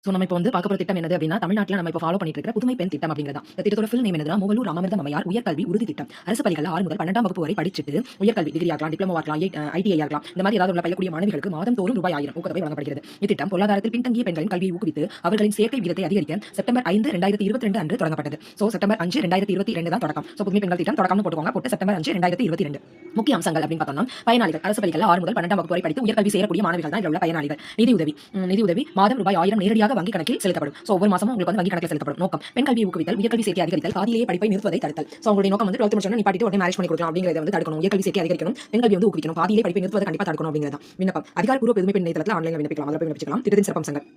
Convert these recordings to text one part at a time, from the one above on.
So நம்ம இப்போ வந்து பார்க்க போகிற திட்டம் என்னது அப்படின்னா, தமிழ்நாட்டில் நம்ம இப்போ ஃபாலோ பண்ணிட்டு இருக்கிற புதுமை பெண் திட்டம் அப்படிங்கிறதா. இந்த திட்டத்தோட ஃபுல் நேம் என்னதுன்னா, மூவலூர் ராமாமிர்தம் அம்மையார் உயர்கல்வி உறுதி திட்டம். அரசு பள்ளிகளில் 6 முதல் 12ஆம் வகுப்பு வரை படிச்சுட்டு உயர்கல்வி டிகிரி ஆகலாம், டிப்ளமோ ஆகலாம், ஐடிஐ ஆகலாம், இந்த மாதிரி ஏதாவது உள்ள பயிலக்கூடிய மாணவிகளுக்கு மாதந்தோறும் ரூபாய் 1000 ஊக்கத்தொகை வழங்கப்படுகிறது. இத்திட்டம் பொருளாதாரத்தில் பின்தங்கிய பெண்களின் கல்வியை ஊக்குவித்து அவர்களின் சேர்க்கை வீதத்தை அதிகரிக்க செப்டம்பர் 5, 2022 அன்று தொடங்கப்பட்டது. ஸோ செப்டம்பர் 5, 2022 தான் தொடக்கம். ஸோ புதுமை பெண்கள் திட்டம் தொடக்கம்னு போட்டுக்கோங்க. போட்டு செப்டம்பர் 5, 2022. முக்கிய அம்சங்கள் அப்படின்னு பார்த்தோம்னா, பயனாளிகள் அரசு பள்ளிகளில் 6 முதல் 12ஆம் வகுப்பு வரை படித்து உயர்கல்வி சேரக்கூடிய மாணவிகள் தான் இதில் உள்ள பயனாளிகள். நிதியுதவி மாதம் ரூபாய் 1000 நேரடியாக வங்கி கணக்கில் செலுத்தப்படும். ஸோ ஒவ்வொரு மாசமும் உங்களுக்கு வந்து வங்கி கணக்கில் செலுத்தப்படும். நோக்கம் பெண் கல்வியை ஊக்குவித்தல், உயர்கல்வி சேர்க்கை அதிகரித்தல், பாதியிலேயே படிப்பை நிறுத்துவதை தடுத்தல். ஸோ உங்களுடைய நோக்கம் வந்து 12th முடிச்சோன்னா நிப்பாட்டிட்டு உடனே மேரேஜ் பண்ணி கொடுக்கலாம் அப்படிங்கிறத வந்து தடுக்கணும். உயர்கல்வி சேர்க்கை அதிகரிக்கணும், பெண் கல்வி வந்து ஊக்குவிக்கணும், பாதியிலே படிப்பை நிறுத்துவதை கண்டிப்பாக தடுக்கணும் அப்படிங்கிறத. விண்ணப்பம் அதிகாரப்பூர்வ புதுமை பெண் இணையதளத்தில் ஆன்லைனில் விண்ணப்பிக்கலாம். அதில் போய் விண்ணப்பிக்கலாம். திட்டத்தின் சிறப்பம்சங்கள்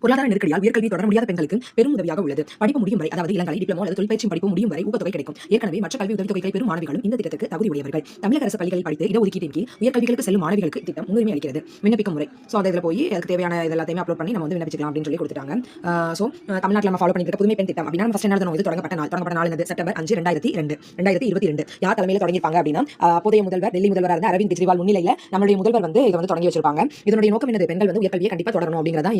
பொருளாதார நெருக்கடியால் உயர்கல்வி தொடர முடியாத பெண்களுக்கு பெரும் உதவியாக உள்ளது. படிப்பு முடியும் வரை, அதாவது இளங்கலை, டிப்ளமோ அல்லது தொழிற்பயிற்சி படிப்பு முடியும் வரை ஊக்கத்தொகை கிடைக்கும். ஏற்கனவே மற்ற கல்வி உதவித்தொகைகளை பெறும் மாணவிகளும் இந்த திட்டத்துக்கு தகுதி உடையவர்கள். தமிழக அரசு பள்ளிகளில் படித்து இடஒதுக்கீட்டின் கீழ் உயர்கல்விகளுக்கு செல்லும் மாணவிகளுக்கு திட்டம் முன்னுரிமை அளிக்கிறது. விண்ணப்பிக்கும் முறை ஸோ அதில் போய் அதுக்கு தேவையான எல்லாத்தையுமே அப்லோட் பண்ணி நம்ம வந்து விண்ணப்பிக்கலாம் அப்படின்னு சொல்லி கொடுத்துட்டாங்க. ஸோ தமிழ்நாட்டில் நம்ம ஃபாலோ பண்ணிட்டு புதுமை பெண் திட்டம் அப்படின்னா ஃபர்ஸ்ட் என்ன இது தொடங்கப்பட்ட நாள் என்னது? செப்டம்பர் 5, 2022. யார் தலைமையில் தொடங்கியிருப்பாங்க அப்படின்னா, அப்போதைய முதல்வர், டெல்லி முதல்வராக இருந்த அரவிந்த் கெஜ்ரிவால் முன்னிலையில் நம்மளுடைய முதல்வர் வந்து இதை வந்து தொடங்கி வச்சிருப்பாங்க. இதனுடைய நோக்கம் என்னது? பெண்கள் வந்து உயர்கல்வியை கண்டிப்பாக தொடரணும் அப்படிங்கிறதா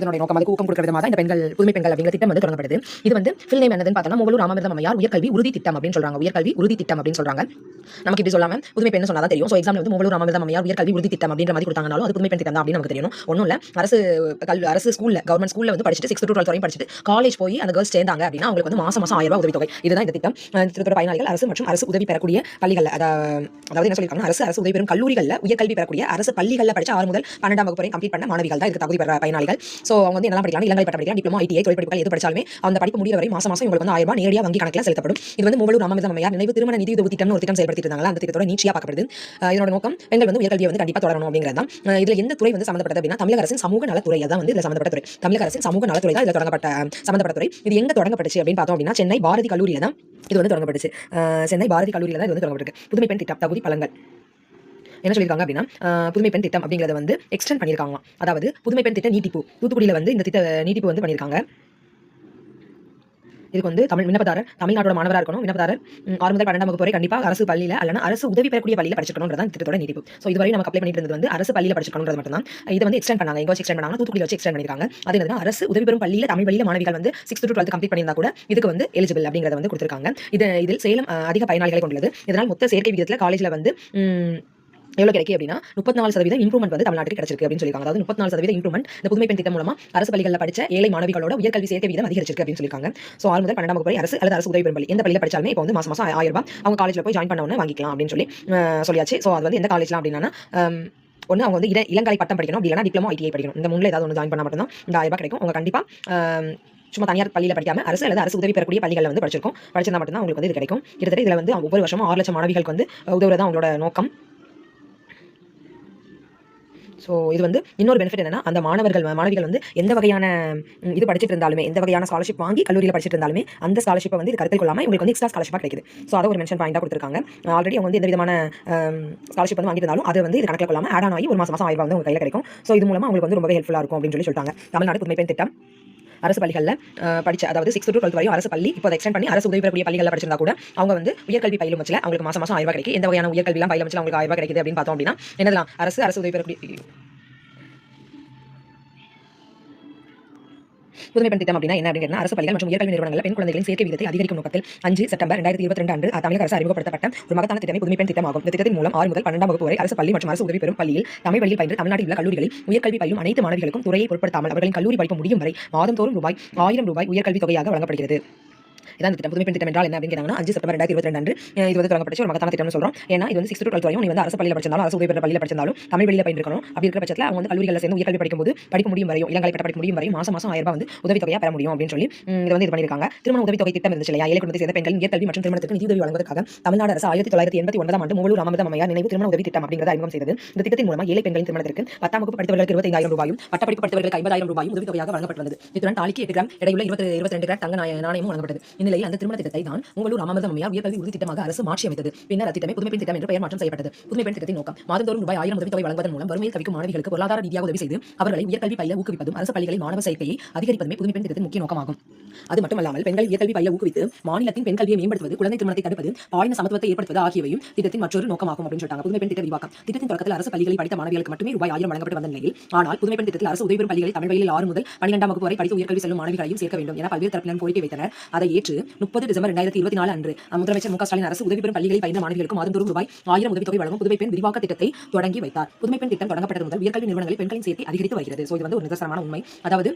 இதனுடைய நோக்கம். அதுக்கு ஊக்கம் கொடுக்கிற விதமாக இந்த பெண்கள் புதுமை பெண்கள் அப்படிங்கிற திட்டம் வந்து தொடங்கப்படுது. இது வந்து ஃபுல் நேம் என்னதுன்னு பார்த்தோம்னா, மூவலூர் ராமாமிர்தம் அம்மையார் உயர்கல்வி உறுதி திட்டம் அப்படின்னு சொல்றாங்க. உயர்கல்வி உறுதி திட்டம் அப்படின்னு சொல்றாங்க. நமக்கு இப்படி சொல்லாம புதுமை பெண் சொன்னா தான் தெரியும். ஸோ எக்ஸாம்ல வந்து மூவலூர் ராமாமிர்தம் அம்மையார் உயர்கல்வி உறுதி திட்டம் அப்படின்ற மாதிரி கொடுத்தாங்கனாலும் அது புதுமை பெண் திட்டம் தான் அப்படின்னு நமக்கு தெரியணும். ஒன்றும் இல்லை, அரசு ஸ்கூல்ல, கவர்மெண்ட் ஸ்கூல்ல வந்து படிச்சுட்டு 6th to 12th வரையும் படிச்சுட்டு காலேஜ் போய் அந்த கேர்ள்ஸ் சேர்ந்தாங்க அப்படின்னா அவங்களுக்கு வந்து மாசம் 1000 ரூபாய் உதவித்தொகை. இதுதான் இந்த திட்டம். திட்டத்தோட பயனாளிகள் அரசு மற்றும் அரசு உதவி பெறக்கூடிய பள்ளிகள், அதாவது என்ன சொல்லியிருக்காங்க, அரசு உதவி பெறும் கல்லூரிகளில் உயர்கல்வி பெறக்கூடிய அரசு பள்ளிகளில் படிச்ச 6 முதல் 12ஆம் வகுப்பு வரை கம்ப்ளீட் பண்ண மாணவிகள் தான் இதுக்கு தகுதி பெற பயனாளிகள். ஸோ அவங்க வந்து என்ன படிக்கலாம்? இளங்கலை பட்டம் படிக்கலாம், டிப்ளமோ, ஐடிஐ, தொழிற்படிப்புகள் எது படிச்சாலுமே அந்த படிப்பு முடிகிற வரை மாசம் உங்களுக்கு வந்து 1000 ரூபாய் நேரடியாக வங்கி கணக்கில் செலுத்தப்படும். இது வந்து மூவலூர் ராமாமிர்தம் அம்மையார் நினைவு திருமண நிதியுதவி திட்டம்னு ஒரு திட்டம் செயல்படுத்திட்டு இருந்தாங்க. அந்த திட்டத்தோட நீட்சியாக பார்க்கப்படுது. இதனோட நோக்கம் பெண்கள் வந்து உயர்கல்வியை வந்து கண்டிப்பாக தொடரணும் அப்படிங்கிறது தான். இதுல எந்த துறை வந்து சம்பந்தப்பட்டது அப்படின்னா, தமிழக அரசின் சமூக நலத்துறை. அதான் வந்து இதுல சம்பந்தப்பட்ட துறை. தமிழக அரசின் சமூக நலத்துறை தான் இதுல தொடங்கப்பட்ட சம்பந்தப்பட்ட துறை. இது எங்க தொடங்கப்பட்டுச்சு அப்படின்னு பார்த்தோம் அப்படின்னா, சென்னை பாரதி கல்லூரியில தான் இது வந்து தொடங்கப்பட்டுச்சு. சென்னை பாரதி கல்லூரியில தான் இது வந்து தொடங்கப்பட்டிருக்கு. புதுமை பெண் திட்டம் தகுதி பலன்கள் என்ன சொல்லியிருக்காங்க அப்படின்னா, புதுமை பெண் திட்டம் அப்படிங்கிறத வந்து எக்ஸ்டெண்ட் பண்ணியிருக்காங்க. அதாவது புதுமை பெண் திட்ட நீட்டிப்பு தூத்துக்குடியில் வந்து இந்த திட்ட நீட்டிப்பு வந்து பண்ணியிருக்காங்க. இதுக்கு வந்து விண்ணப்பதாரர் தமிழ்நாட்டோட மாணவராக இருக்கணும். விண்ணப்பதாரர் 6 முதல் 12ஆம் வகுப்பு வரை கண்டிப்பாக அரசு பள்ளியில் அல்லனா அரசு உதவி பெறக்கூடிய பள்ளியில் படிச்சிருக்கணும்ன்றதான் திட்டத்தோட நீட்டிப்பு. ஸோ இதுவரை நம்ம அப்ளை பண்ணிட்டு இருந்தது வந்து அரசு பள்ளியில் படிச்சிருக்கணும்ன்றது மட்டும்தான். இதை வந்து எக்ஸ்டெண்ட் பண்ணாங்க. எங்க வச்சு எக்ஸ்டெண்ட் பண்ணாங்க? தூத்துக்குடியில் வச்சு எக்ஸ்டெண்ட் பண்ணிருக்காங்க. அது என்னன்னா, அரசு உதவி பெறும் பள்ளியில் தமிழ் வழியில் மாணவிகள் வந்து 6th to 12th கம்ப்ளீட் பண்ணியிருந்தா கூட இதுக்கு வந்து எலிஜிபிள் அப்படிங்கிறத வந்து கொடுத்திருக்காங்க. இதில் சேலம் அதிக பயனாளிகளை கொண்டுள்ளது. இதனால் மொத்த சேர்க்கை விகிதத்தில் காலேஜில் வந்து எவ்வளவு கிடைக்கும் அப்படின்னா 34% இம்ப்ரூவ்மெண்ட் வந்து தமிழ்நாட்டுக்கு கிடைச்சிருக்கு அப்படின்னு சொல்லியிருக்காங்க. அதாவது 34% இம்ப்ரூவ்மெண்ட் இந்த புதுமை பெண் திட்டம் மூலமா அரசு பள்ளிகளில் படிச்ச ஏழை மாணவிகளோட உயர்கல்வி சேர்க்கை விகிதம் அதிகரிச்சிருக்கு அப்படின்னு சொல்லியிருக்காங்க. ஸோ 6 முதல் 12ஆம் வகுப்பு வரை அரசு அல்லது அரசு உதவி பெறும் பள்ளி எந்த பள்ளியில் படிச்சாலுமே இப்போ வந்து மாசம் 1000 ரூபாய் அவங்க காலேஜில் போய் ஜாயின் பண்ண உடனே வாங்கிக்கலாம் அப்படின்னு சொல்லியாச்சு. ஸோ அது வந்து எந்த காலேஜ்லாம் அப்படின்னா, ஒன்று அவங்க வந்து இளங்கலை பட்டம் படிக்கணும், அப்படி இல்லைனா டிப்ளமோ, ஐடிஐ படிக்கணும். இந்த 3ல ஏதாவது ஒன்று ஜாயின் பண்ணால் மட்டும்தான் இந்த 1000 ரூபாய் கிடைக்கும். அவங்க கண்டிப்பாக சும்மா தனியார் பள்ளியில் படிக்காம அரசு அல்லது அரசு உதவி பெறக்கூடிய பள்ளிகளில் வந்து படிச்சிருந்தா மட்டும்தான் உங்களுக்கு வந்து இது கிடைக்கும். கிட்டத்தட்ட இதில் வந்து ஒவ்வொரு வருஷமும் 6 லட்சம் மாணவிகளுக்கு வந்து உதவுறதா அவங்களோட நோக்கம். ஸோ இது வந்து இன்னொரு பெனிஃபிட் என்னன்னா, அந்த மாணவிகள் வந்து எந்த வகையான இது படிச்சுட்டு இருந்தாலுமே, எந்த வகையான ஸ்காலர்ஷிப் வாங்கி கல்லூரியில் படிச்சுட்டு இருந்தாலுமே அந்த ஸ்காலர்ஷிப்பை வந்து இது கருத்தில் கொள்ளாமல் உங்களுக்கு வந்து எக்ஸ்ட்ரா ஸ்காலர்ஷிப்பாக கிடைக்குது. ஸோ அதை ஒரு மென்ஷன் பாயிண்டாக கொடுத்துருக்காங்க. ஆல்ரெடி அவங்க வந்து எந்த விதமான ஸ்காலர்ஷிப் வந்து வாங்கிட்டு இருந்தாலும் அது வந்து இது கணக்கில் கொள்ளாமல் ஆட் ஆகி ஒரு மாசம் 1000 ரூபாய் வந்து உங்கள் கையில் கிடைக்கும். ஸோ இது மூலமாக உங்களுக்கு வந்து ரொம்ப ஹெல்ப்ஃபுல்லாக இருக்கும் அப்படின்னு சொல்லிட்டாங்க. தமிழ்நாடு புதுமை பெண் திட்டம் அரசு பள்ளிகளில் படிச்ச, அதாவது 6th to 12th வரையும் அரசு பள்ளி, இப்போ எக்ஸ்டெண்ட் பண்ணி அரசு உதவி பெறக்கூடிய பள்ளிகளில் படிச்சிருந்தா கூட அவங்க வந்து உயர்கல்வி பயிலும் பட்சத்தில் அவங்களுக்கு மாசம் 1000 ரூபாய் கிடைக்கும். எந்த வகையான உயர்கல்விலாம் பயிலும் பட்சத்தில் அவங்களுக்கு 1000 ரூபாய் கிடைக்குது அப்படின்னு பார்த்தோம் அப்படின்னா, என்னதெல்லாம் அரசு உதவி பெறக்கூடிய புதுமை பெண் திட்டம் அப்படின்னா என்ன அப்படின்னா, அரசு பள்ளிகள் மற்றும் உயர்கல்வி நிறுவனங்களில் பெண் குழந்தைகளின் சேர்க்கை விகிதத்தை அதிகரிக்கும் நோக்கத்தில் 5 செப்டம்பர் 2022 அன்று தமிழக அரசு அறிமுகப்படுத்தப்பட்ட ஒரு மகத்தான திட்டமே புதுமை பெண் திட்டம் ஆகும். இந்த திட்டத்தின் மூலம் 6 முதல் 12ஆம் வகுப்பு வரை அரசு பள்ளி மற்றும் அரசு உதவி பெறும் பள்ளியில் தமிழ் வழியில் பயின்று தமிழ்நாட்டில் உள்ள கல்லூரிகளில் உயர்கல்வி பயிலும் அனைத்து மாணவிகளுக்கும் துறையை பொருட்படுத்தாமல் அவர்களின் கல்லூரி படிப்பு முடியும் வரை மாதந்தோறும் ரூபாய் 1000 ரூபாய் உயர்கல்வி தொகையாக வழங்கப்படுகிறது. இதான் திட்டம். புதுமை பெண் திட்டம் என்றால் என்ன அப்படின்னு கேட்டாங்கன்னா, 5 செப்டம்பர் 2022 அன்று இது வந்து தொடங்கப்பட்ட ஒரு மகத்தான திட்டம்னு சொல்றோம். ஏன்னா இது வந்து 6th to 12th வரையும் நீ வந்து அரசு பள்ளியில் படிச்சிருந்தாலும் அரசு உதவி பெற பள்ளியில் படிச்சிருந்தாலும் தமிழ் வழியில் பயின்றிருக்கணும். அப்படி இருக்கிற பட்சத்தில் அவங்க வந்து கல்லூரிகளில் சேர்ந்து உயர்கல்வி படிக்கும்போது படிப்பு முடியும் வரையும், இளங்கலை பட்ட படிப்பு முடியும் வரையும் மாசம் 1000 ரூபாய் வந்து உதவித்தொகையாக பெற முடியும் அப்படின்னு சொல்லி இது வந்து இது பண்ணியிருக்காங்க. திருமண உதவித்தொகை திட்டம் இருந்துச்சு இல்லையா? ஏழை குடும்பத்தை சேர்ந்த பெண்களின் உயர்கல்வி மற்றும் திருமணத்துக்கு நிதியுதவி வழங்குவதற்காக தமிழ்நாடு அரசு 1989ஆம் ஆண்டு மூவலூர் ராமாமிர்தம் அம்மையார் நினைவு திருமண உதவி திட்டம் அப்படிங்கிறத அறிமுகம் செய்தது. இந்த திட்டத்தின் மூலமாக ஏழை பெண்களின் திருமணத்திற்கு 10ஆம் வகுப்பு படித்தவர்களுக்கு 25000 ரூபாயும், பட்டப்படிப்பு படித்தவர்களுக்கு 50000 ரூபாயும் உதவித்தொகையாக வழங்கப்பட்டுள்ளது. இத்துடன் தாலிக்கு 8 கிராம் எடையுள்ள 22 கிராம் தங்க நாணயமும் வழங்கப்பட்டது. இந்நிலையில் அந்த திருமண திட்டத்தை தான் மூவலூர் ராமாமிர்தம் அம்மையார் உயர்கல்வி உறுதி திட்டமாக அரசு மாற்றி அமைத்தது. பின்னர் அத்திட்டமே புதுமை பெண் திட்டம் என்று பெயர் மாற்றம் செய்யப்பட்டது. புதுமை பெண் திட்டத்தின் நோக்கம் மாதந்தோறும் ரூபாய் 1000 உதவித்தொகை வழங்குவதன் மூலம் வறுமையில் தவிக்கும் மாணவிகளுக்கு பொருளாதார ரீதியாக உதவி செய்து அவர்களை உயர்கல்வி பயில ஊக்குவிப்பதும் அரசு பள்ளிகளில் மாணவ சேர்க்கையை அதிகரிப்பதுமே புதுமை பெண் திட்டத்தின் முக்கிய நோக்கமாகும். அது மட்டுமல்லாமல் பெண்கள் உயர்கல்வி பயில ஊக்குவித்து மாநிலத்தின் பெண் கல்வியை மேம்படுத்துவது, குழந்தை திருமணத்தை தடுப்பது, பாலின சமத்துவத்தை ஏற்படுத்துவது ஆகியவையும் திட்டத்தின் மற்றொரு நோக்கமாகும் அப்படின்னு சொல்லிட்டாங்க. புதுமை பெண் திட்ட விரிவாக்கம். திட்டத்தின் தொடக்கத்தில் அரசு பள்ளிகளில் படித்த மாணவிகளுக்கு மட்டுமே ரூபாய் 1000 வழங்கப்பட்டு வந்த நிலையில், ஆனால் புதுமை பெண் திட்டத்தில் அரசு உதவி பெறும் பள்ளிகளில் தமிழ் வழியில் 6 முதல் 12ஆம் வகுப்பு வரை படித்து உயர்கல்வி செல்லும் மாணவிகளையும் சேர்க்க வேண்டும் என பல்வேறு தரப்பினர் கோரிக்கை வைத்தனர். அதை ஏற்று 30 டிசம்பர் 2024 அன்று முதலமைச்சர் மு.க. ஸ்டாலின் அரசு உதவி பெறும் பள்ளிகளில் பயின்ற மாணவிகளுக்கு மாதந்தோறும் ரூபாய் 1000 உதவித்தொகை வழங்கும் புதுமை பெண் விரிவாக்க திட்டத்தை தொடங்கி வைத்தார். புதுமை பெண் திட்டம் தொடங்கப்பட்டது முதல் உயர்கல்வி நிறுவனங்களில் பெண்களின் சேர்க்கை அதிகரித்து வருகிறது. சோ இது வந்து ஒரு நிதர்சனமான உண்மை. அதாவது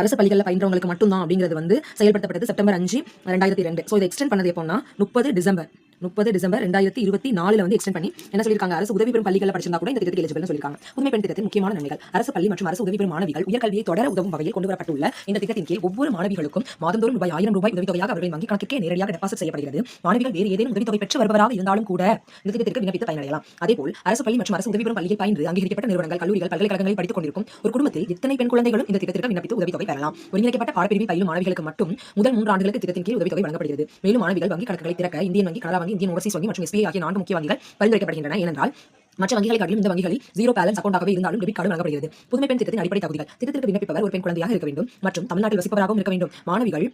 அரசு பள்ளிகளில் பயின்றவங்களுக்கு மட்டும்தான் அப்படிங்கிறது வந்து செயல்படுத்தப்பட்டது செப்டம்பர் 5, 2002. ஸோ இதை எக்ஸ்டெண்ட் பண்ணது எப்போனா 30 டிசம்பர் 2024 வந்து எக்ஸ்டெண்ட் பண்ணி என்ன சொல்லிருக்காங்க, அரசு உதவி பெறும் பள்ளிகளில் படிச்சிருந்தா கூட இந்த திட்டத்துக்கு எலிஜிபிள்னு சொல்லிருக்காங்க. புதுமை பெண் திட்டத்தின் முக்கியமான நன்மைகள். அரசு பள்ளி மற்றும் அரசு உதவி பெறும் மாணவிகள் உயர்கல்வியை தொடர உதவும் வகையில் கொண்டு வரப்பட்டுள்ள இந்த திட்டத்தின் கீழ் ஒவ்வொரு மாணவிகளுக்கும் மாதந்தோறும் ரூபாய் 1000 உதவித்தொகையாக அவர்களின் வங்கி கணக்குக்கே நேரடியாக டெபாசிட் செய்யப்படுகிறது. மாணவிகள் வேறு ஏதேனும் உதவித்தொகை பெற்று வருபவராக இருந்தாலும் கூட இந்த திட்டத்திற்கு விண்ணப்பித்து பயனடையலாம். அதேபோல் அரசு பள்ளி மற்றும் அரசு உதவி பெறும் பள்ளியில் பயின்று அங்கீகரிக்கப்பட்ட நிறுவனங்கள், கல்லூரிகள், பல்கலைக்கழகங்களில் படித்துக் கொண்டிருக்கும் ஒரு குடும்பத்தில் எத்தனை பெண் குழந்தைகளும் இந்த திட்டத்திற்கு விண்ணப்பித்து உதவித்தொகை பெறலாம். ஒருங்கிணைக்கப்பட்ட பாடப்பிரிவில் பயிலும் மாணவிகளுக்கு மட்டும் முதல் 3 ஆண்டுகளுக்கு திட்டத்தின் கீழ் உதவித்தொகை வழங்கப்படுகிறது. மேலும் மாணவிகள் வங்கி கணக்குகளை திறக்க இந்தியன் வங்கி, கனரா வங்கி, இந்தியன் ஓவர்சீஸ் வங்கி மற்றும் SBI ஆகிய 4 முக்கிய வங்கிகள் பரிந்துரைக்கப்படுகின்றன. ஏனென்றால் மற்ற வங்கிகளை காட்டிலும் இந்த வங்கிகளில் 0 பேலன்ஸ் அக்கௌண்டாகவே இருந்தாலும் டெபிட் கார்டு வழங்கப்படுகிறது. புதுமை பெண் திட்டத்தின் அடிப்படை தகுதிகள். திட்டத்திற்கு விண்ணப்பிப்பவர் ஒரு பெண் குழந்தையாக இருக்க வேண்டும் மற்றும் தமிழ்நாட்டில் வசிப்பவராகவும் இருக்க வேண்டும். மாணவிகள்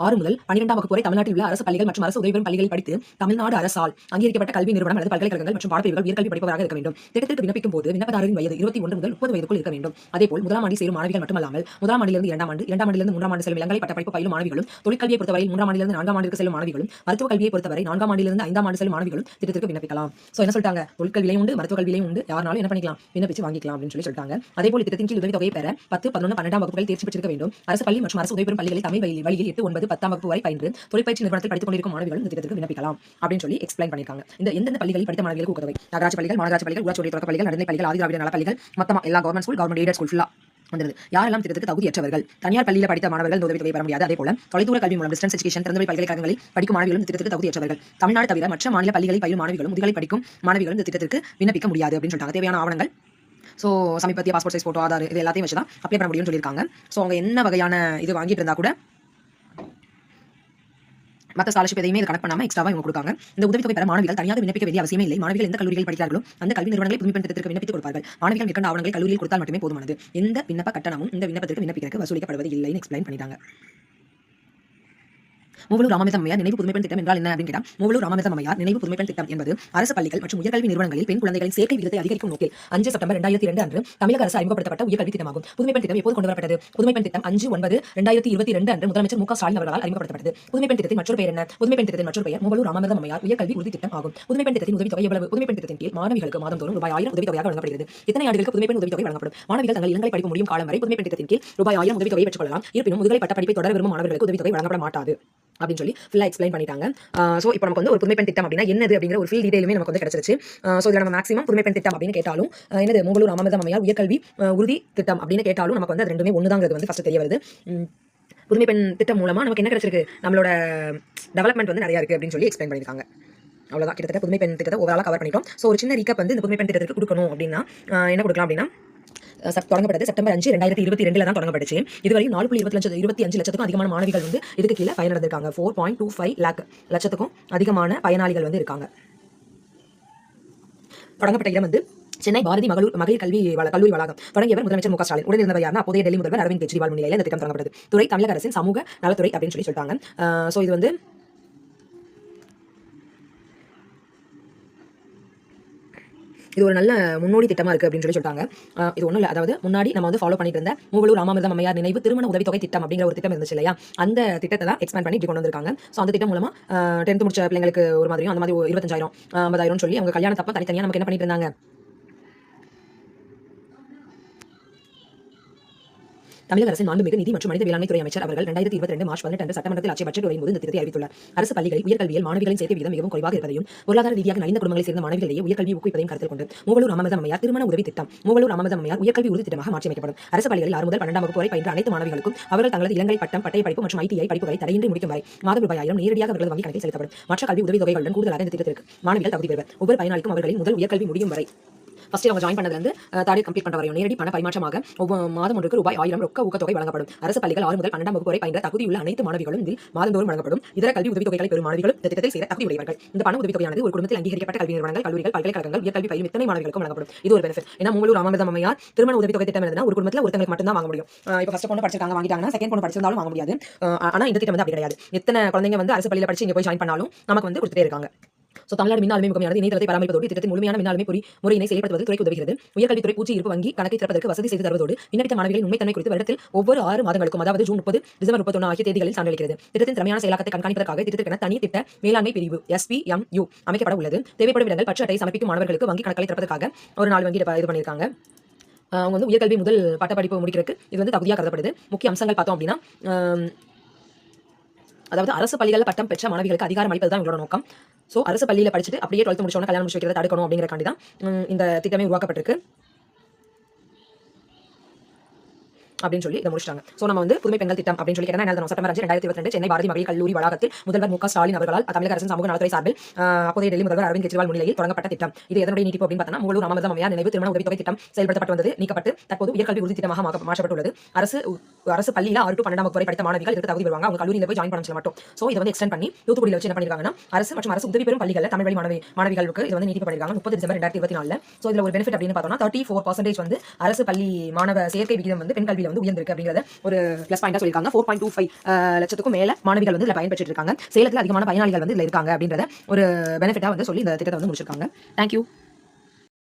6 முதல் 12ஆம் வகுப்பு வரை தமிழ்நாட்டில் உள்ள அரசு பள்ளிகள் மற்றும் அரசு உதவி பெறும் பள்ளிகளில் படித்து தமிழ்நாடு அரசால் அங்கீகரிக்கப்பட்ட கல்வி நிறுவனம் அல்லது பல்கலைக்கழகங்கள் மற்றும் பாடப்பிரிவுகள் உயர்கல்வி படிப்பவராக இருக்க வேண்டும். திட்டத்திற்கு விண்ணப்பிக்கும் போது விண்ணப்பதாரரின் வயது 21 முதல் 30 வயதுக்குள் இருக்க வேண்டும். அதேபோல் முதலாம் ஆண்டில் சேரும் மாணவிகள் மட்டுமல்லாமல் முதலாம் ஆண்டிலிருந்து 2ஆம் ஆண்டு, 2ஆம் ஆண்டிலிருந்து 3ஆம் ஆண்டு செல்லும் இளங்கலை பட்ட படிப்பு பயிலும் மாணவிகளும், தொழிற்கல்வியை பொறுத்தவரையில் 3ஆம் ஆண்டிலிருந்து 4ஆம் ஆண்டிற்கு செல்லும் மாணவிகளும், மருத்துவ கல்வியை பொறுத்தவரை 4ஆம் ஆண்டிலிருந்து 5ஆம் ஆண்டு செல்லும் மாணவிகளும் திட்டத்திற்கு விண்ணப்பிக்கலாம். சோ என்ன சொல்லிட்டாங்க, தொழிற்கல்வியிலையும் உண்டு, மருத்துவ கல்வியிலையும் உண்டு, யாராலும் என்ன பண்ணிக்கலாம், விண்ணப்பிச்சு வாங்கிக்கலாம் அப்படின்னு சொல்லிட்டாங்க. அதேபோல் திட்டத்தின் கீழ் உதவித்தொகையை பெற 10, 11, 12ஆம் வகுப்புகளில் தேர்ச்சி பெற்றிருக்க வேண்டும். அரசு பள்ளி மற்றும் அரசு உதவி பெறும் பள்ளிகளில் தமிழ் வழியில் 8, 9, 10ஆம் வகுப்பு வரை பயின்று தொழிற்பயிற்சி நிறுவனத்தில் படித்துக் கொண்டிருக்கும் மாணவிகள் இந்த திட்டத்திற்கு விண்ணப்பிக்கலாம் அப்படின்னு சொல்லி எக்ஸ்பிளைன் பண்ணிருக்காங்க. இந்த எந்தெந்த பள்ளிகளில் படித்த மாணவிகளுக்கு ஊக்கத்தொகை, நகராட்சி பள்ளிகள், மாநகராட்சி பள்ளிகள், ஊராட்சி தொடக்க பள்ளிகள், நடுநிலை பள்ளிகள், ஆதி திராவிட நல பள்ளிகள், மொத்தமா எல்லா government school, government aided school ஃபுல்லா வந்தது. யாரெல்லாம் திட்டத்துக்கு தகுதியற்றவர்கள், தனியார் பள்ளியில் படித்த மாணவர்கள் இந்த உதவித்தொகை பெற முடியாது. அதேபோல தொலைதூர கல்வி மூலம் டிஸ்டன்ஸ் எஜுகேஷன் திறந்தவெளி பல்கலைக்கழகங்களில் படிக்கும் மாணவிகளும் இந்த திட்டத்துக்கு தகுதியற்றவர்கள். தமிழ்நாடு தவிர மற்ற மாநில பள்ளிகளில் பயிலும் மாணவிகளும் முதுகலை படிக்கும் மாணவிகளும் இந்த திட்டத்திற்கு விண்ணப்பிக்க முடியாது அப்படின்னு சொல்லிட்டாங்க. தேவையான ஆவணங்கள் சமீபத்திய பாஸ்போர்ட் சைஸ் போட்டோ, ஆதார், இது எல்லாத்தையும் வச்சு தான் அப்ளை பண்ண முடியும்னு சொல்லியிருக்காங்க. அவங்க என்ன வகையான இது வாங்கிட்டு இருந்தா கூட மற்ற ஸ்காலர்ஷிப் எதையுமே இது கனெக்ட் பண்ணாம எக்ஸ்ட்ராவா இவங்க கொடுக்காங்க. இந்த உதவித்தொகை பெற மாணவிகள் தனியாக விண்ணப்பிக்க வேண்டிய அவசியமே இல்லை. மாணவிகள் எந்த கல்லூரியில் படிக்கிறார்களோ அந்த கல்வி நிறுவனங்களை புதுமை பெண் திட்டத்திற்கு விண்ணப்பித்து கொடுப்பார்கள். மாணவிகள் மேற்கொண்ட ஆவணங்களை கல்லூரியில் கொடுத்தால் மட்டுமே போதுமானது. எந்த விண்ணப்ப கட்டணமும் இந்த விண்ணப்பத்திற்கு விண்ணப்பிக்க வசூலிக்கப்படுவது இல்லைன்னு எக்ஸ்பிளைன் பண்ணிட்டாங்க. மூவலூர் ராமாமிர்தம் அம்மையார் நினைவு புதுமை பெண் திட்டம் என்றால் என்ன அப்படின்னு கேட்டா, மூவலூர் ராமாமிர்தம் அம்மையார் நினைவு புதுமை பெண் திட்டம் என்பது அரசு பள்ளிகள் மற்றும் உயர்கல்வி நிறுவனங்களில் பெண் குழந்தைகளின் சேர்க்கை விகிதத்தை அதிகரிக்கும் நோக்கில் 5 செப்டம்பர் 2002 அன்று தமிழக அரசு அறிமுகப்படுத்தப்பட்ட உயர்கல்வி திட்டமாகும். புதுமை பெண் திட்டம் எப்போது கொண்டு வரப்பட்டது? புதுமை பெண் திட்டம் 5/9/2022 அன்று முதலமைச்சர் மு.க. ஸ்டாலின் அவர்களால் அறிமுகப்படுத்தப்பட்டது. புதுமை பெண் திட்டத்தின் மற்றொரு பெயர் என்ன? புதுமை பெண் திட்டத்தின் மற்றொரு பெயர் மூவலூர் ராமாமிர்தம் அம்மையார் உயர்கல்வி உறுதி திட்டம் ஆகும். புதுமை பெண் திட்டத்தின் உதவித்தொகை எவ்வளவு? புதுமை பெண் திட்டத்தின் கீழ் மாணவிகளுக்கு மாதந்தோறும் ரூபாய் 1000 உதவித்தொகையாக வழங்கப்படுகிறது. இத்தனை ஆண்டுகளுக்கு புதுமை பெண் உதவித்தொகை வழங்கப்படும். மாணவிகள் தங்கள் இளங்கலை படிப்பு முடியும் காலம் வரை புதுமை பெண் திட்டத்தின் கீழ் ரூபாய் 1000 உதவித்தொகையை பெற்றுக்கொள்ளலாம். இருப்பினும் முதுகலை பட்ட படிப்பை தொடர விரும்பும் மாணவர்களுக்கு உதவித்தொகை வழங்கப்பட மாட்டாது அப்படின்னு சொல்லி ஃபுல்லா எக்ஸ்பிளைன் பண்ணிட்டாங்க. சோ இப்போ நமக்கு வந்து ஒரு புதுமை பெண் திட்டம் அப்படின்னா என்னது அப்படிங்கிற ஒரு ஃபுல் டீடைலுமே நமக்கு வந்து கிடைச்சிருச்சு. சோ இதுல நம்ம மேக்ஸிமம் புதுமை பெண் திட்டம் அப்படின்னு கேட்டாலும் என்னது மூவலூர் ராமாமிர்தம் அம்மையார் உயர்கல்வி உறுதி திட்டம் அப்படின்னு கேட்டாலும் நமக்கு வந்து அது ரெண்டுமே ஒண்ணுதாங்கிறது வந்து ஃபர்ஸ்ட் தெரிய வருது. புதுமை பெண் திட்டம் மூலமா நமக்கு என்ன கிடைச்சிருக்கு, நம்மளோட டெவலப்மெண்ட் வந்து நிறைய இருக்கு அப்படின்னு சொல்லி எக்ஸ்பிளைன் பண்ணிருக்காங்க. அவ்வளவுதான், கிட்டத்தட்ட புதுமை பெண் திட்டத்தை ஓவராலா கவர் பண்ணிட்டோம். சோ ஒரு சின்ன ரீகப் வந்து இந்த புதுமை பெண் திட்டத்துக்கு கொடுக்கணும் அப்படின்னா என்ன கொடுக்கலாம் அப்படின்னா, தொடங்கப்பட்டது செப்டம்பர் 5, 2022 தான் தொடங்கப்பட்டுச்சு. இதுவரை 4.25 லட்சத்துக்கும் அதிகமான மாணவிகள் வந்து இதுக்கு கீழே பயனடைந்திருக்காங்க. 4.25 லட்சத்துக்கும் அதிகமான பயனாளிகள் வந்து இருக்காங்க. தொடங்கப்பட்ட இடம் வந்து சென்னை பாரதி மகளிர் கல்லூரி வளாகம். தொடங்கியவர் முதலமைச்சர் மு.க. ஸ்டாலின். உடன் இருந்தவர் யாருன்னா அப்போதைய டெல்லி முதல்வர் அரவிந்த் கெஜ்ரிவால் முன்னிலையில் இந்த திட்டம் தொடங்கப்பட்டது. துறை தமிழக அரசின் சமூக நலத்துறை அப்படின்னு சொல்லிட்டாங்க. சோ இது வந்து இது ஒரு நல்ல முன்னோடி திட்டமா இருக்கு அப்படின்னு சொல்லிட்டாங்க. இது ஒன்றும் இல்லை, அதாவது முன்னாடி நம்ம வந்து ஃபாலோ பண்ணிட்டு இருந்த மூவலூர் ராமாமிர்தம் அம்மையார் நினைவு திருமண உதவித்தொகை திட்டம் அப்படிங்கிற ஒரு திட்டம் இருந்துச்சு இல்லையா, அந்த திட்டத்தை தான் எக்ஸ்பேண்ட் பண்ணி இப்படி கொண்டு வந்திருக்காங்க. ஸோ அந்த திட்டம் மூலமா 10th முடிச்ச பிள்ளைங்களுக்கு ஒரு மாதிரியும் அந்த மாதிரி 25,000 50,000 சொல்லி அவங்க கல்யாணத்தப்ப தனித்தனியாக நமக்கு என்ன பண்ணிட்டு இருந்தாங்க, தமிழக அரசின் மாண்புமிகு நிதி மற்றும் மனித வேளாண்மை துறை அமைச்சர் அவர்கள் 2022 மார்ச் 18 அன்று சட்டமன்றத்தில் ஆட்சிய பட்ஜெட் உரையின் போது இந்த திட்டத்தை அறிவித்துள்ளார். அரசு பள்ளிகளில் உயர்கல்வியில் மாணவிகளின் சேர்க்கை விகிதம் மிகவும் குறைவாக இருப்பதையும் பொருளாதார ரீதியாக நலிந்த குடும்பங்களை சேர்ந்த மாணவிகளிடையே உயர்கல்வி ஊக்குவிப்பதையும் கருத்தில் கொண்டு மூவலூர் ராமாமிர்தம் அம்மையார் திருமண உதவி திட்டம் மூவலூர் ராமாமிர்தம் அம்மையார் உயர்கல்வி உறுதி திட்டமாக மாற்றி அமைக்கப்படும். அரசு பள்ளிகளில் 6 முதல் 12ஆம் வகுப்பு வரை பயின்ற அனைத்து மாணவிகளுக்கும் அவர்கள் தங்களது இளங்கலை பட்டம், பட்டய படிப்பு மற்றும் ITI படிப்புகளை தடையின்றி முடிக்கும் வரை மாதம் ரூபாய் 1000 நேரடியாக அவர்களது வங்கி கணக்கில் செலுத்தப்படும். மற்ற கல்வி உதவித்தொகைகளுடன் கூடுதலாக இந்த திட்டத்திற்கு மாணவிகள் தகுதி பெறுவர். ஒவ்வொரு பயனாளிக்கும் அவர்களின் முதல் உயர்கல்வி முடியும் வரை ஃபர்ஸ்ட் அவங்க ஜாயின் பண்ணதுலேருந்து தேர்ட் இயர் கம்ப்ளீட் பண்ண வரையும் நேரடி பண பரிமாற்றமாக ஒவ்வொரு மாதம் ஒன்றுக்கு ரூபாய் 1000 ரொக்க ஊக்கத்தொகை வழங்கப்படும். அரசு பள்ளிகள் 6 முதல் 12ஆம் வகுப்பு வரை பயின்ற தகுதியுள்ள அனைத்து மாணவிகளும் இதில் மாதந்தோறும் வழங்கப்படும். இதர கல்வி உதவித்தொகைகளை பெறும் மாணவிகளும் இந்த திட்டத்தில் சேர தகுதி உடையவர்கள். இந்த பண உதவித்தொகையானது ஒரு குடும்பத்தில் அங்கீகரிக்கப்பட்ட கல்வி நிறுவனங்கள், கல்லூரிகள், பல்கலைக்கழகங்கள், உயர்கல்வி பயிலும் இத்தனை மாணவிகளுக்கும் வழங்கப்படும். இது ஒரு பெனிஃபிட். ஏன்னா மூவலூர் ராமாமிர்தம் அம்மையார் திருமண உதவித்தொகை திட்டம் என்னன்னா ஒரு குடும்பத்தில் ஒருத்தங்களுக்கு மட்டும் தான் வாங்க முடியும். இப்போ ஃபர்ஸ்ட் பொண்ணு படிச்சிருக்காங்க வாங்கிட்டாங்கன்னா செகண்ட் பொண்ணு படிச்சிருந்தாலும் வாங்க முடியாது. ஆனா இந்த திட்டம் வந்து அப்படி கிடையாது. எத்தனை குழந்தைங்க வந்து அரசு பள்ளியில் படிச்சு இங்கே போய் ஜாயின் பண்ணாலும் நமக்கு வந்து கொடுத்துட்டே இருக்காங்க. தமிழ்நாடு மின் ஆளுமை முகமையானது இணையதளத்தை பராமரிப்பதோடு திட்டத்தின் முழுமையான மின் ஆளுமை முறையினை செயல்படுத்துவது துறைக்கு உதவுகிறது. உயர்கல்வித்துறை பூச்சி இருப்பு வங்கி கணக்கை திறப்பதற்கு வசதி செய்து தருவதோடு விண்ணப்பித்த மாணவிகளின் உண்மைத்தன்மை குறித்து வருடத்தில் ஒவ்வொரு 6 மாதங்களுக்கும் அதாவது ஜூன் 30, டிசம்பர் 31 ஆகிய தேதிகளில் சான்றளிக்கிறது. திட்டத்தின் திறமையான செயலாக்கத்தை கண்காணிப்பதற்காக திட்டத்திற்கென தனி திட்ட மேலாண்மை பிரிவு SPMU அமைக்கப்பட உள்ளது. தேவைப்படும் இடங்கள் பற்று அட்டை சமர்ப்பிக்கும் மாணவர்களுக்கு வங்கி கணக்குகளை திறப்பதற்காக ஒரு 4 வங்கி இது பண்ணியிருக்காங்க. அவங்க வந்து உயர்கல்வி முதல் பட்டப்படிப்பு முடிக்கிறதுக்கு இது வந்து தகுதியாக கருதப்படுது. முக்கிய அம்சங்கள் பார்த்தோம் அப்படின்னா அதாவது அரசு பள்ளிகளில் பட்டம் பெற்ற மாணவிகளுக்கு அதிகாரம் அளிப்பது தான் இவரோட நோக்கம். ஸோ அரசு பள்ளியில் படிச்சுட்டு அப்படியே 12th முடிச்சோன்னா கல்யாணம் முடிச்சு வைக்கிறத தடுக்கணும் அப்படிங்கிறக்காண்டி தான் இந்த திட்டமே உருவாக்கப்பட்டிருக்கு அப்படின்னு சொல்லி இதை முடிச்சிட்டாங்க. ஸோ நம்ம வந்து புதுமை பெண்கள் திட்டம் அப்படின்னு சொல்லி கேட்டால் செப்டம்பர் 5, 2022 சென்னை பாரதி மகளிர் கல்லூரி வளாகத்தில் முதல்வர் மு.க. ஸ்டாலின் அவர்களால் தமிழக அரசின் சமூக நலத்துறை சார்பில் அப்போதைய டெல்லி முதல்வர் அரவிந்த் கெஜ்ரிவால் முன்னிலையில் தொடங்கப்பட்ட திட்டம். இது எதனுடைய நீட்டிப்பு அப்படின்னு பார்த்தா மூவலூர் ராமாமிர்தம் அம்மையார் நினைவு திருமண உதவித்தொகை திட்டம் செயல்படுத்தப்பட்டு வந்தது நீக்கப்பட்டு தற்போது உயர்கல்வி உறுதி திட்டமாக மாற்றப்பட்டுள்ளது. அரசு பள்ளியில் 6 to 12ஆம் வகுப்பு வரை படித்த மாணவிகள் இதுக்கு தகுதி வருவாங்க. அவங்க கல்லூரியில் போய் ஜாயின் பண்ண மட்டும். ஸோ இதை வந்து எக்ஸ்டெண்ட் பண்ணி தூத்துக்குடியில் வச்சு என்ன பண்ணிருக்காங்கன்னா அரசு மற்றும் அரசு உதவி பெறும் பள்ளிகளில் தமிழ் வழி மாணவிகளுக்கு இது வந்து நீட்டிப்பு பண்ணிருக்காங்க 30 டிசம்பர் 2024. ஸோ இதுல ஒரு பெனிஃபிட் அப்படின்னு பார்த்தோம்னா 34% வந்து அரசு பள்ளி மாணவ சேர்க்கை விகிதம் வந்து பெண் கல்வியில வந்து உயர்ந்திருக்கு அப்படிங்கிறத ஒரு பிளஸ் பாயிண்டா சொல்லிருக்காங்க. 4.25 லட்சத்துக்கும் மேல மாணவிகள் வந்து இதுல பயன்பெற்று இருக்காங்க. சேலத்தில் அதிகமான பயனாளிகள் வந்து இதுல இருக்காங்க அப்படின்றத ஒரு பெனிஃபிட்டா வந்து சொல்லி இந்த திட்டத்தை வந்து முடிச்சிருக்காங்க. தேங்க்யூ.